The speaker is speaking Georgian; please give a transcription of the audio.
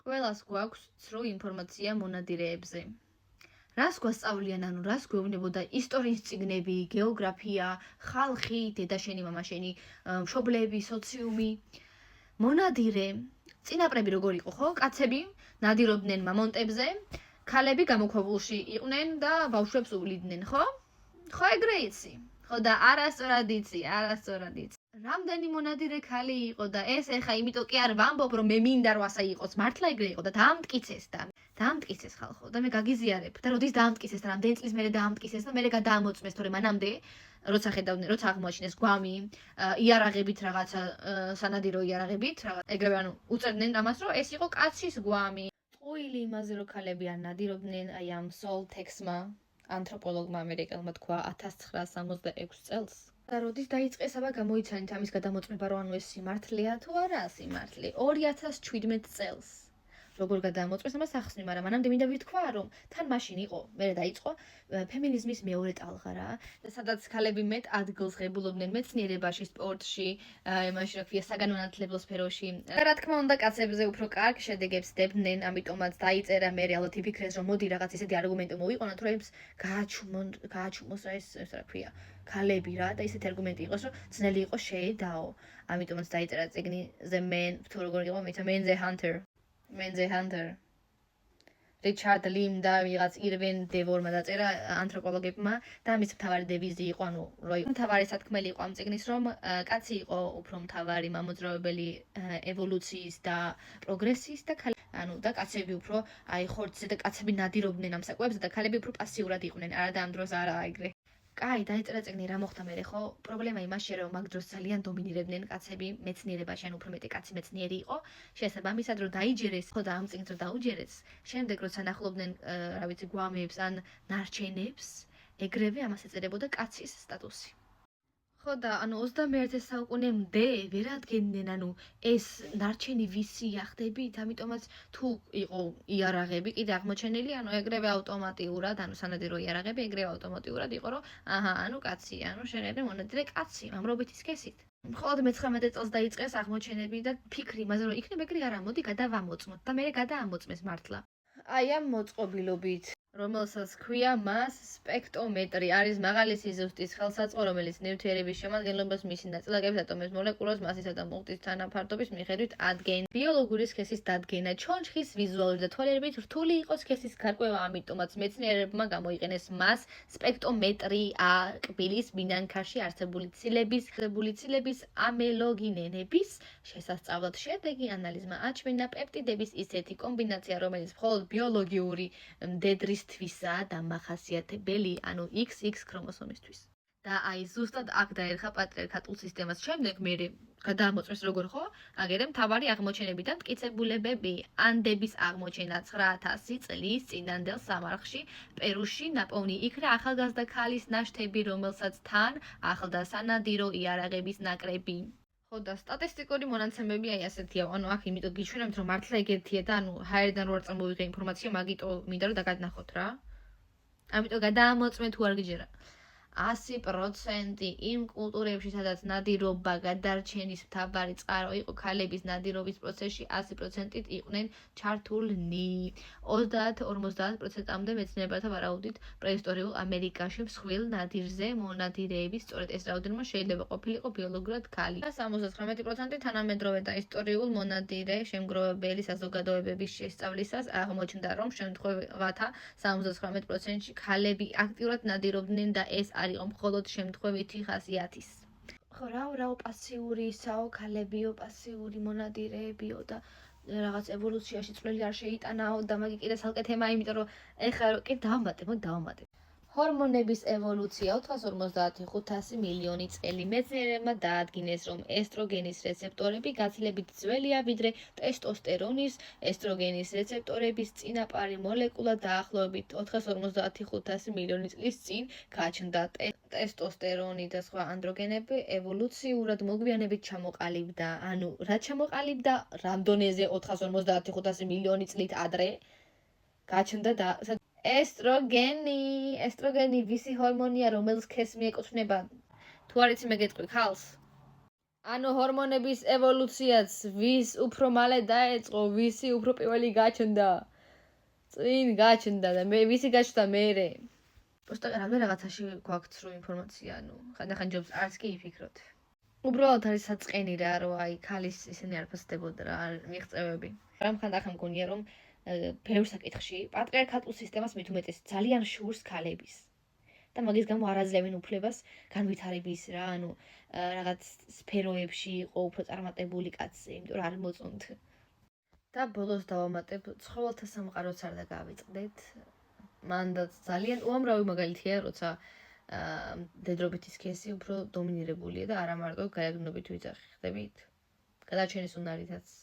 ყველას გვაქვს ცრუ ინფორმაცია მონადირეებზე. რას გვასწავლიან, რას გვეუბნებოდა ისტორიის წიგნები, გეოგრაფია, ხალხი, დედაშენი, მამაშენი, მშობლები, სოციუმი. მონადირე, წინაპრები როგორ იყო, ხო? კაცები ნადირობდნენ მამონტებზე, ქალები გამოქვაბულში იყვნენ და ბავშვებს უვლიდნენ, ხო? ხო ეგრე იცი? ხო და არასწორად იცი. რამდენი მონადირე ქალი იყო და ეს ეხა იმიტომ კი არ ვამბობ რომ მე მინდა რომ ასა იყოს, მართლა ეგრე იყო და დაამტკიცეს ხალხო და მე გაგიზიარებ და როდის დაამტკიცეს და რამდენი წლის მერე დაამტკიცეს და მერე გადაამოწმეს, თორემ მანამდე როცა ხედავდნენ, როცა აღმოაჩინეს გვამი, იარაღებით რაღაცა, სანადირო იარაღებით, რაღაც ეგრევე უწერდნენ ამას, რომ ეს იყო კაცის გვამი. ტყუილი იმაზე რომ ქალები არ ნადირობდნენ, აი ამ სოლ ტექსმა ანთროპოლოგმა ამერიკელმა თქვა 1966 წელს. და როდის დაიწყეს აბა გამოიცანით ამის გადამოწმება, რომ ეს სიმართლეა თუ არა სიმართლე? 2017 წელს. როგორ გადამოწმეს ამას ახსნი, მაგრამ მანამდე მინდა ვთქვა, რომ თან მაშინ იყო, მერე დაიწყო ფემინიზმის მეორე ტალღა რა, და სადაც ქალები მეტ ადგილს ღებულობდნენ მეცნიერებაში, სპორტში, იმაში რა ქვია, საგანმანათლებლო სფეროში. და რა თქმა უნდა, კაცებზე უფრო კარგ შედეგებს დებდნენ, ამიტომაც დაიწერა მერე ალბათ იფიქრეს, რომ მოდი რაღაც ისეთი არგუმენტი მოვიყონოთ, რომ ეს გააჩუმოს რა ეს რა ქვია, ქალები რა და ისეთი არგუმენტი იყოს, რომ ძნელი იყოს შეედაო. ამიტომაც დაიწერა წიგნი The Man, თუ როგორ იყო მეცა Man the Hunter. რიჩარდ ლიმ და ვიღაც ირვენ დევორმა დაწერა ანთროპოლოგებმა და მის მთავარი დევიზი იყო, მთავარი სათქმელი იყო ამ წიგნის, რომ კაცი იყო უფრო მთავარი მამოძრავებელი ევოლუციის და პროგრესის და და კაცები უფრო აი ხორცზე და კაცები ნადირობდნენ ამ საკვებზე და ქალები უფრო პასიურად იყვნენ, არა და ამ დროს არაა ეგრე. კაი, დაიწერა წიგნი, რა მოხდა მერე, ხო? პრობლემა იმაშია, რომ მაგ დროს ძალიან დომინირებდნენ კაცები მეცნიერებაში, უფრო მეტი კაცი მეცნიერი იყო. შესაბამისად, რომ დაიჯერეს, ხო და ამ წიგნს რომ დაუჯერეს, შემდეგ როცა ნახულობდნენ, რა ვიცი, გვამებს ან ნარჩენებს, ეგრევე ამას ეწერებოდა კაცის სტატუსი. ხო და 21 საუკუნემდე ვერ ადგენდნენ, ეს ნარჩენი ვისია ხდებით, ამიტომაც თუ იყო იარაღები კიდე აღმოჩენილი, ეგრევე ავტომატიურად, სანადირო იარაღები ეგრევე ავტომატიურად იყო, რომ კაცია, შენერე მონადირე კაცი, ამრობითი სქესით. მხოლოდ მე-19 წელს დაიწყეს აღმოჩენები და ფიქრი იმაზე, რომ იქნებ ეგრე არა, მოდი გადავამოწმოთ და მერე გადაამოწმეს მართლა. აი ამ მოწყობილობით, რომელსაც ქვია მას სპექტრომეტრი, არის მაღალი სიზუსტის ხელსაწყო, რომელიც ნივთიერების შემადგენლობას, მისი ნაწილაკების, ატომების, მოლეკულების მასისა და მუხტის თანაფარდობის მიხედვით ადგენს. ბიოლოგიური სქესის დადგენა, ჩონჩხის ვიზუალური და თვალიერებით რთული იყო სქესის გარკვევა, ამიტომაც მეცნიერებმა გამოიყენეს მას სპექტრომეტრია, კბილის ბინანქარში არსებული ცილების ამელოგინენების შესასწავლად. შედეგი ანალიზმა აჩვენა პეპტიდების ისეთი კომბინაცია, რომელიც მხოლოდ ბიოლოგიური მდედრისთვისაა დამახასიათებელი, XX ქრომოსომისთვის. და აი ზუსტად აქ დაერხა პატრიარქატულ სისტემას. შემდეგ მერე გადაამოწმეს როგორ ხო? აგერე მთავარი აღმოჩენები და მტკიცებულებები. ანდების აღმოჩენა 9000 წლის წინანდელ სამარხში, პერუში ნაპოვნი იქნა ახალგაზრდა ქალის ნაშთები, რომელსაც თან ახლდა სანადირო იარაღების ნაკრები. ხო და სტატისტიკური მონაცემები აი ასეთია, აქ იმიტომ გიჩვენებთ, რომ მართლა ეგერთია და ჰაერიდან რო არ წარმოვიღე ინფორმაცია, მაგიტო მინდა რომ დაგანახოთ რა. ამიტომ გადაამოწმეთ თუ არ გიჯერა. 100% იმ კულტურებში, სადაც ნადირობა გადარჩენის მთავარი წყარო იყო, ქალების ნადირობის პროცესში 100%-ით იყვნენ ჩართულნი. 30-50%-ამდე მეცნიერებათა ვარაუდით პრეისტორიულ ამერიკაში მსხვილ ნადირზე მონადირეების სწორედ ეს რაოდენობა შეიძლება ყოფილიყო ბიოლოგიურად ქალი. 79% თანამედროვე და ისტორიულ მონადირე შემგროვებელი საზოგადოებების შესწავლისას აღმოჩნდა, რომ შემთხვევათა 79%-ში ქალები აქტიურად ნადირობდნენ და ეს არ იყო მხოლოდ შემთხვევითი ხასიათის. ხო რაო პასიურისაო, ქალებიო, პასიური მონადირეებიო და რაღაც ევოლუციაში წვლილი არ შეიტანაო და მაგ კიდე ცალკე თემაა, იმიტომ რომ ეხლა კი დავამატებ. ჰორმონების ევოლუცია 455 მილიონი წელი. მეცნიერებმა დაადგინეს, რომ ესტროგენის რეცეპტორები გაცილებით ძველია, ვიდრე ტესტოსტერონის. ესტროგენის რეცეპტორების წინაპარი მოლეკულა დაახლოებით 455 მილიონი წლის წინ გაჩნდა. ტესტოსტერონი და სხვა ანდროგენები ევოლუციურად მოგვიანებით ჩამოყალიბდა. რა ჩამოყალიბდა? რამდონეზე 455 მილიონი წლით ადრე გაჩნდა და ესტროგენი ვისი ჰორმონია, რომელს სქესს მიეკუთვნება? თუ არ იცი მე გეტყვი ხალხს? ანუ ჰორმონების ევოლუციაც ვის უფრო მალე დაეწყო, ვისი უფრო პირველი გაჩნდა. წინ გაჩნდა და მე ვისი გაჩნდა მერე. просто რამე რაღაცაში გვაქვს სრულ ინფორმაცია, ანუ ხანდახან ჯობს არც კი იფიქროთ. უბრალოდ არის საწყენი რა, რომ აი ქალის ისინი არ ფასდებოდა რა, მიღწევები. რამ ხანდახან მგონია რომ ბევრ საკითხში პატრიარქატულ სისტემას მით უმეტეს ძალიან შურს ქალების. და მაგის გამო არ აძლევენ უფლებას განვითარების რა, ანუ რაღაც სფეროებში იყო უფრო წარმატებული კაცი, იმიტომ რომ არ მოწონთ. და ბოლოს დავამატებ, ცხოველთა სამყაროც არ დაგავიწყდეთ. მანდაც ძალიან უამრავი მაგალითია, როცა დედრობითი სქესი უფრო დომინირებულია და არა მარტო გაეგნობით ვიძახი, ხდებით? გადარჩენის უნარითაც